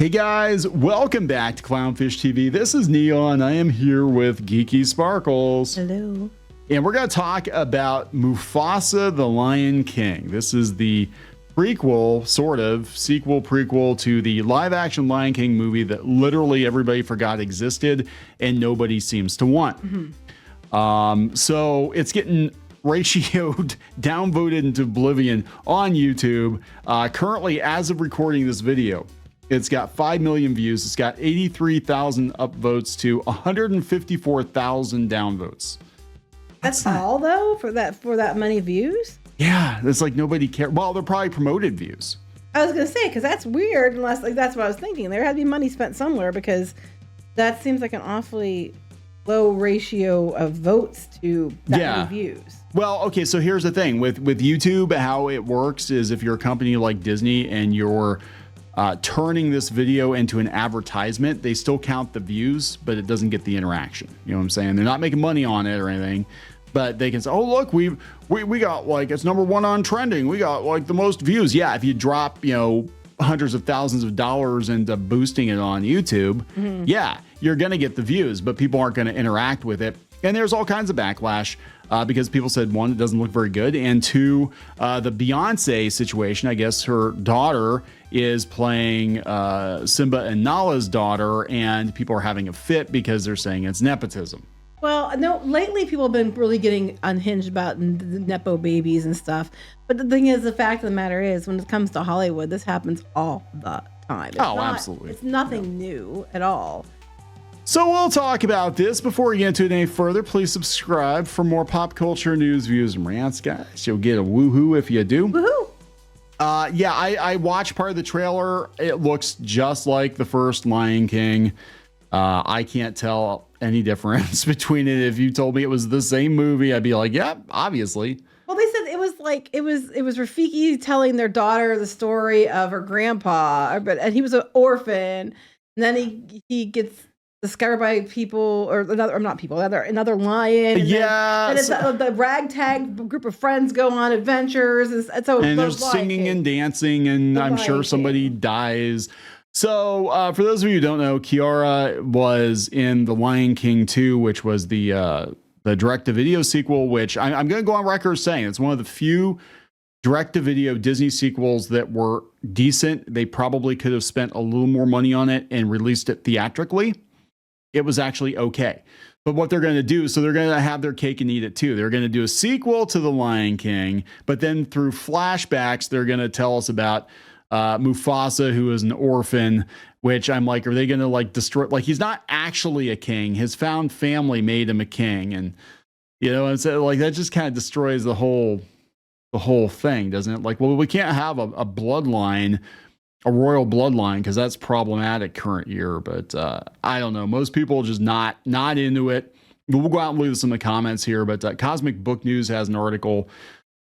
Hey guys, welcome back to Clownfish TV. This is Kneon. I am here with Geeky Sparkles. Hello. And we're going to talk about Mufasa the Lion King. This is the prequel, sort of, sequel prequel to the live action Lion King movie that literally everybody forgot existed and nobody seems to want. So it's getting ratioed, downvoted into oblivion on YouTube. Currently, as of recording this video, it's got 5 million views. It's got 83,000 upvotes to 154,000 downvotes. That's all though for that many views? Yeah, it's like nobody cares. Well, they're probably promoted views. I was gonna say, because that's weird. Unless that's what I was thinking. There had to be money spent somewhere, because that seems like an awfully low ratio of votes to that many views. Well, okay, so here's the thing with YouTube. How it works is if you're a company like Disney and you're turning this video into an advertisement, they still count the views, but it doesn't get the interaction. You know what I'm saying? They're not making money on it or anything, but they can say, oh, look, we got like, it's #1 on trending. We got like the most views. Yeah. If you drop, you know, hundreds of thousands of dollars into boosting it on YouTube, yeah, you're going to get the views, but people aren't going to interact with it. And there's all kinds of backlash because people said, one, it doesn't look very good. And two, the Beyonce situation, I guess her daughter is playing Simba and Nala's daughter, and people are having a fit because they're saying it's nepotism. Well, no, lately people have been really getting unhinged about the Nepo babies and stuff. But the thing is, the fact of the matter is, when it comes to Hollywood, this happens all the time. Absolutely. It's nothing new at all. So we'll talk about this. Before we get into it any further, please subscribe for more pop culture news, views, and rants, guys. You'll get a woohoo if you do. Woohoo! Yeah, I watched part of the trailer. It looks just like the first Lion King. I can't tell any difference between it. If you told me it was the same movie, I'd be like, yeah, obviously. Well, they said it was Rafiki telling their daughter the story of her grandpa, and he was an orphan, and then he gets discovered by people, or another lion. Yeah. And it's the ragtag group of friends go on adventures. And there's singing and dancing, and I'm sure somebody dies. So for those of you who don't know, Kiara was in The Lion King 2, which was the direct-to-video sequel, which I'm going to go on record saying it's one of the few direct-to-video Disney sequels that were decent. They probably could have spent a little more money on it and released it theatrically. It was actually okay. But what they're going to do, so they're going to have their cake and eat it too. They're going to do a sequel to The Lion King, but then through flashbacks, they're going to tell us about Mufasa, who is an orphan, which I'm like, are they going to like destroy? Like, he's not actually a king. His found family made him a king. And, you know, and so like that just kind of destroys the whole thing, doesn't it? Like, well, we can't have a bloodline, a royal bloodline, because that's problematic current year. But I don't know. Most people are just not into it. We'll go out and leave this in the comments here. But Cosmic Book News has an article.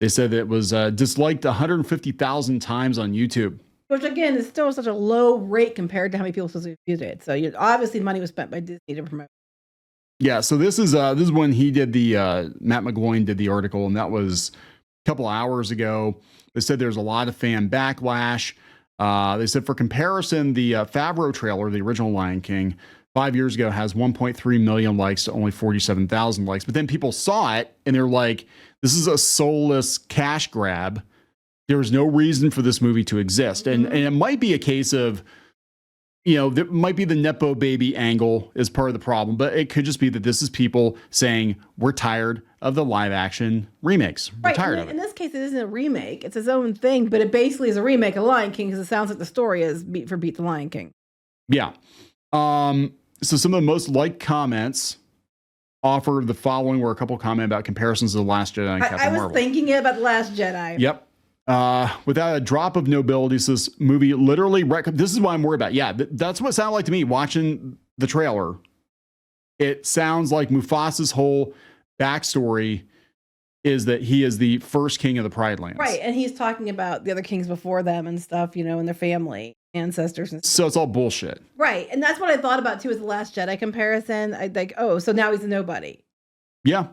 They said that it was disliked 150,000 times on YouTube. Which, again, is still such a low rate compared to how many people supposed to viewed it. So obviously money was spent by Disney to promote. Yeah, so this is when he did the, Matt McGloin did the article, and that was a couple hours ago. They said there's a lot of fan backlash. They said, for comparison, the Favreau trailer, the original Lion King, 5 years ago has 1.3 million likes to only 47,000 likes. But then people saw it and they're like, this is a soulless cash grab. There was no reason for this movie to exist. And it might be a case of, you know, there might be the Nepo baby angle is part of the problem, but it could just be that this is people saying, we're tired of the live action remakes. We're tired of it. In this case, it isn't a remake. It's its own thing, but it basically is a remake of Lion King, because it sounds like the story is Beat the Lion King. Yeah. So some of the most liked comments offer the following, were a couple comment about comparisons to The Last Jedi and Captain Marvel. I was thinking about The Last Jedi. Yep. Without a drop of nobility, so this movie literally, this is what I'm worried about. Yeah, that's what it sounded like to me watching the trailer. It sounds like Mufasa's whole backstory is that he is the first king of the Pride Lands. Right, and he's talking about the other kings before them and stuff, you know, and their family, ancestors and stuff. So it's all bullshit. Right, and that's what I thought about too, is The Last Jedi comparison. I like, oh, so now he's a nobody. Yeah.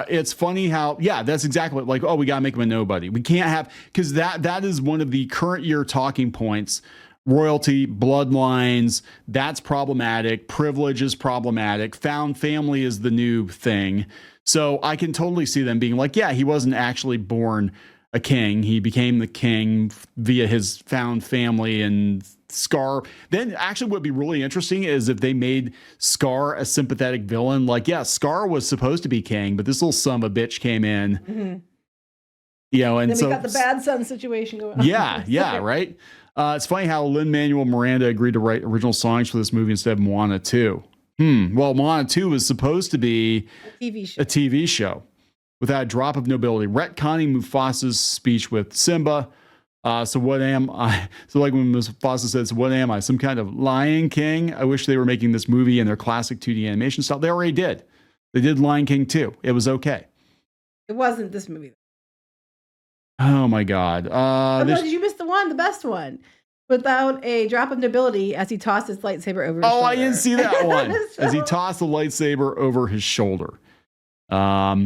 It's funny how, yeah, that's exactly what, like, oh, we got to make him a nobody. We can't have, because that is one of the current year talking points royalty, bloodlines, that's problematic. Privilege is problematic. Found family is the new thing. So I can totally see them being like, yeah, he wasn't actually born a king. He became the king via his found family and Scar. Then actually what would be really interesting is if they made Scar a sympathetic villain. Like, yeah, Scar was supposed to be king, but this little son of a bitch came in. Mm-hmm. You know, and then we got the bad son situation going on. Yeah, right? It's funny how Lin-Manuel Miranda agreed to write original songs for this movie instead of Moana 2. Well, Moana 2 was supposed to be a TV show without a drop of nobility, retconning Mufasa's speech with Simba. So what am I? So like when Mufasa says, what am I? Some kind of Lion King? I wish they were making this movie in their classic 2D animation style. They already did. They did Lion King 2. It was okay. It wasn't this movie. Oh my God. Did you miss the best one? Without a drop of nobility as he tossed his lightsaber over his shoulder. I didn't see that one. As he tossed the lightsaber over his shoulder.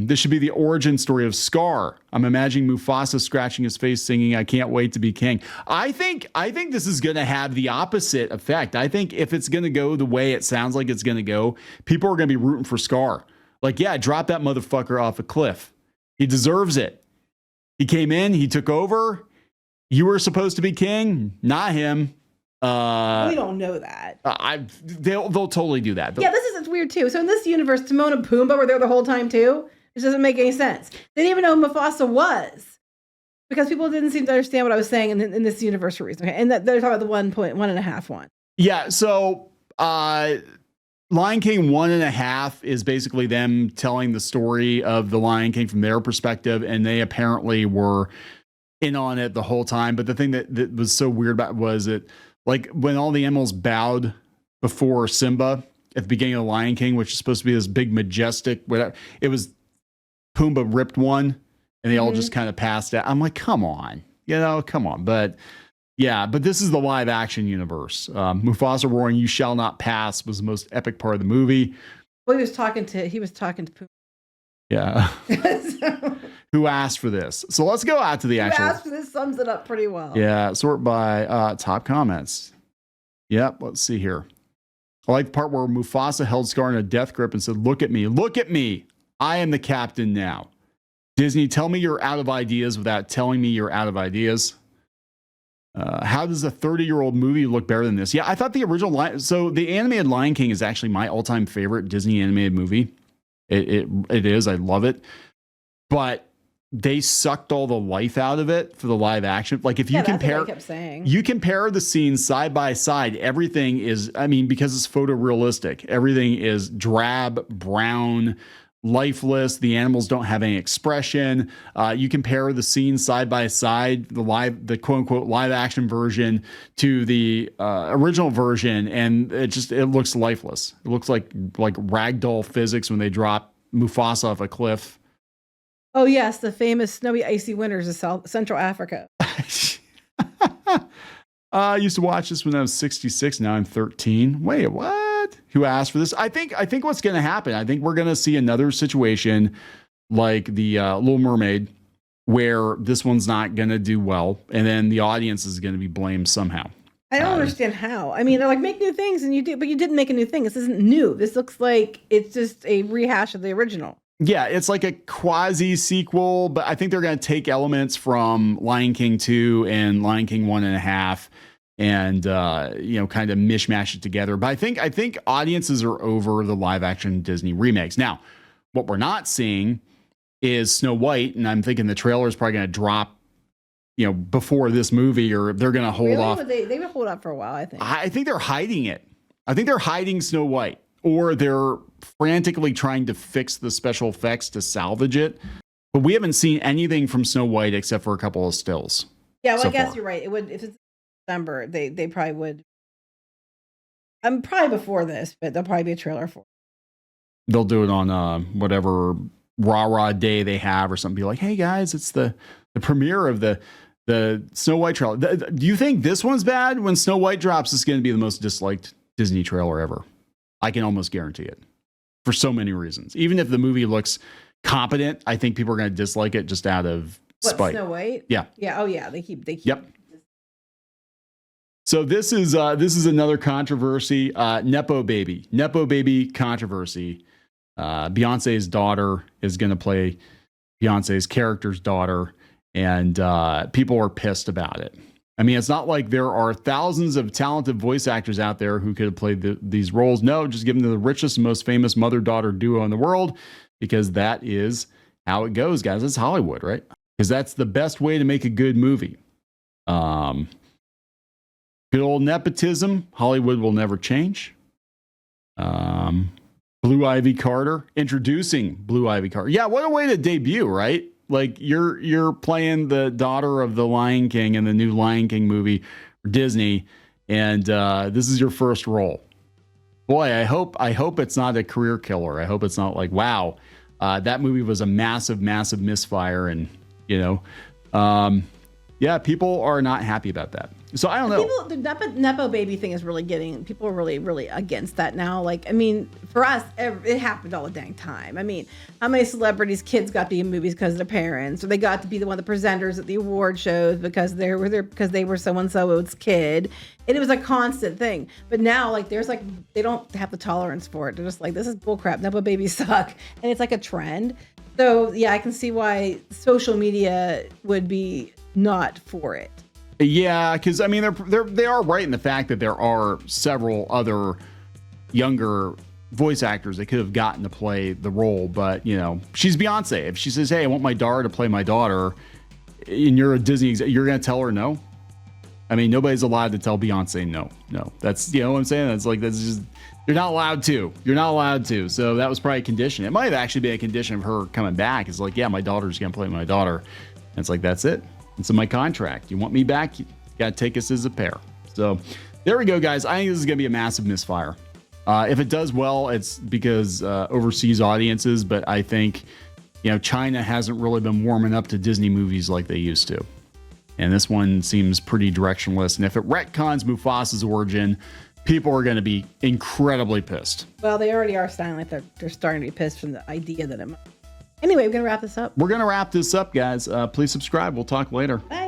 This should be the origin story of Scar. I'm imagining Mufasa scratching his face singing, I can't wait to be king. I think this is going to have the opposite effect. I think if it's going to go the way it sounds like it's going to go, people are going to be rooting for Scar. Like, yeah, drop that motherfucker off a cliff. He deserves it. He came in, he took over. You were supposed to be king, not him. We don't know that. They'll totally do that. It's weird too. So in this universe, Timon and Pumbaa were there the whole time too. It doesn't make any sense. They didn't even know who Mufasa was because people didn't seem to understand what I was saying in this universe for a reason. Okay? And they're talking about the 1.1.5 one. Yeah. So Lion King 1.5 is basically them telling the story of the Lion King from their perspective, and they apparently were in on it the whole time. But the thing that was so weird about it was that, like, when all the animals bowed before Simba at the beginning of the Lion King, which is supposed to be this big, majestic, whatever, it was Pumbaa ripped one, and they all just kind of passed out. I'm like, come on, come on. But yeah, but this is the live action universe. Mufasa roaring, "You shall not pass" was the most epic part of the movie. Well, he was talking to Pumbaa. Yeah. Who asked for this? So let's go out to the actual. Who asked for this sums it up pretty well. Yeah, sort by top comments. Yep, let's see here. I like the part where Mufasa held Scar in a death grip and said, look at me. I am the captain now. Disney, tell me you're out of ideas without telling me you're out of ideas. How does a 30-year-old movie look better than this? Yeah, I thought the original so the animated Lion King is actually my all-time favorite Disney animated movie. It is. I love it. But they sucked all the life out of it for the live action. Like if you compare, that's what I kept saying. You compare the scenes side by side, everything is, because it's photorealistic, everything is drab, brown, lifeless. The animals don't have any expression. You compare the scenes side by side, the quote unquote live action version to the original version, and it looks lifeless. It looks like ragdoll physics when they drop Mufasa off a cliff. Oh yes, the famous snowy, icy winters of Central Africa. I used to watch this when I was 66. Now I'm 13. Wait, what? Who asked for this? I think what's going to happen, I think we're going to see another situation like the Little Mermaid, where this one's not going to do well, and then the audience is going to be blamed somehow. I don't understand how. They're like, make new things, and you do, but you didn't make a new thing. This isn't new. This looks like it's just a rehash of the original. Yeah, it's like a quasi sequel, but I think they're going to take elements from Lion King 2 and Lion King 1.5 and kind of mishmash it together. But I think audiences are over the live action Disney remakes. Now, what we're not seeing is Snow White, and I'm thinking the trailer is probably going to drop, before this movie, or they're going to hold off. They would hold up for a while, I think. I think they're hiding it. I think they're hiding Snow White, or they're frantically trying to fix the special effects to salvage it. But we haven't seen anything from Snow White except for a couple of stills. Yeah, well, I guess you're right. It would, if it's December, they probably would. I'm probably before this, but there'll probably be a trailer for it. They'll do it on whatever rah-rah day they have or something. Be like, hey guys, it's the premiere of the Snow White trailer. Do you think this one's bad? When Snow White drops, it's going to be the most disliked Disney trailer ever. I can almost guarantee it for so many reasons. Even if the movie looks competent, I think people are going to dislike it just out of spite. Snow White? Yeah. Yeah. Oh yeah. They keep. Yep. So this is another controversy. Nepo baby controversy. Beyonce's daughter is going to play Beyonce's character's daughter, and people are pissed about it. I mean, it's not like there are thousands of talented voice actors out there who could have played these roles. No, just give them to the richest and most famous mother-daughter duo in the world, because that is how it goes, guys. It's Hollywood, right? Because that's the best way to make a good movie. Good old nepotism. Hollywood will never change. Blue Ivy Carter, introducing Blue Ivy Carter. Yeah, what a way to debut, right? Like you're playing the daughter of the Lion King in the new Lion King movie for Disney, and this is your first role. Boy, I hope it's not a career killer. I hope it's not like, wow, that movie was a massive misfire, and yeah, people are not happy about that. So I don't know. The Nepo baby thing is really people are really against that now. Like, I mean, for us, it happened all the dang time. I mean, how many celebrities' kids got to be in movies because of their parents, or they got to be one of the presenters at the award shows because they were there because they were so and so's kid, and it was a constant thing. But now, like, there's like they don't have the tolerance for it. They're just like, this is bullcrap. Nepo babies suck, and it's like a trend. So yeah, I can see why social media would be not for it. Yeah, because I mean they are right in the fact that there are several other younger voice actors that could have gotten to play the role, but she's Beyonce. If she says, "Hey, I want my daughter to play my daughter," and you're a Disney, you're gonna tell her no. I mean, nobody's allowed to tell Beyonce no. That's what I'm saying. That's just you're not allowed to. You're not allowed to. So that was probably a condition. It might have actually been a condition of her coming back. It's like, yeah, my daughter's gonna play my daughter. And it's like, that's it. It's in my contract. You want me back? You got to take us as a pair. So there we go, guys. I think this is going to be a massive misfire. If it does well, it's because overseas audiences, but I think, China hasn't really been warming up to Disney movies like they used to. And this one seems pretty directionless. And if it retcons Mufasa's origin, people are going to be incredibly pissed. Well, they already are sounding like they're starting to be pissed from the idea that it might. Anyway, we're going to wrap this up. We're going to wrap this up, guys. Please subscribe. We'll talk later. Bye.